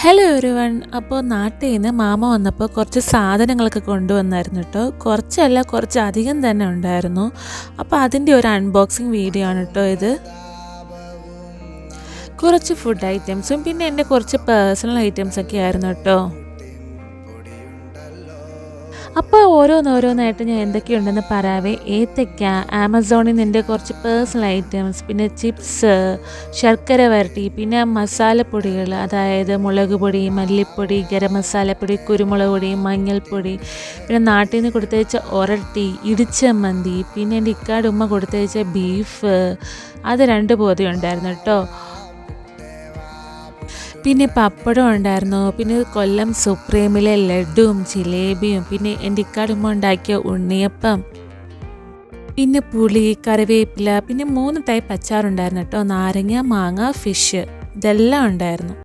Hello everyone. അപ്പോൾ നാട്ടിൽ നിന്ന് മാമ വന്നപ്പോൾ കുറച്ച് സാധനങ്ങളൊക്കെ കൊണ്ടുവന്നായിരുന്നു കേട്ടോ. കുറച്ചല്ല, കുറച്ചധികം തന്നെ ഉണ്ടായിരുന്നു. അപ്പോൾ അതിൻ്റെ ഒരു അൺബോക്സിങ് വീഡിയോ ആണ് കേട്ടോ ഇത്. കുറച്ച് ഫുഡ് ഐറ്റംസും പിന്നെ എൻ്റെ കുറച്ച് പേഴ്സണൽ ഐറ്റംസൊക്കെ ആയിരുന്നു കേട്ടോ. അപ്പോൾ ഓരോന്നായിട്ട് ഞാൻ എന്തൊക്കെയുണ്ടെന്ന് പറയാവേ. ഏത്തയ്ക്ക, ആമസോണിൽ നിൻ്റെ കുറച്ച് പേഴ്സണൽ ഐറ്റംസ്, പിന്നെ ചിപ്സ്, ശർക്കര വരട്ടി, പിന്നെ മസാലപ്പൊടികൾ, അതായത് മുളക് പൊടി, മല്ലിപ്പൊടി, ഗരം മസാലപ്പൊടി, കുരുമുളക് പൊടി, മഞ്ഞൾപ്പൊടി, പിന്നെ നാട്ടിൽ നിന്ന് കൊടുത്തയച്ച ഒരട്ടി, ഇടിച്ചമ്മന്തി, പിന്നെ എൻ്റെ ഇക്കാട് ഉമ്മ കൊടുത്തയച്ച ബീഫ്, അത് 2 പൊതി ഉണ്ടായിരുന്നു കേട്ടോ. പിന്നെ പപ്പടം ഉണ്ടായിരുന്നു, പിന്നെ കൊല്ലം സുപ്രീമിലെ ലഡുവും ജിലേബിയും, പിന്നെ എൻ്റെ ഇക്കാടുമ്മ ഉണ്ടാക്കിയ ഉണ്ണിയപ്പം, പിന്നെ പുളി, കറിവേപ്പില, പിന്നെ 3 ടൈപ്പ് അച്ചാറുണ്ടായിരുന്നു കേട്ടോ. നാരങ്ങ, മാങ്ങ, ഫിഷ്, ഇതെല്ലാം ഉണ്ടായിരുന്നു.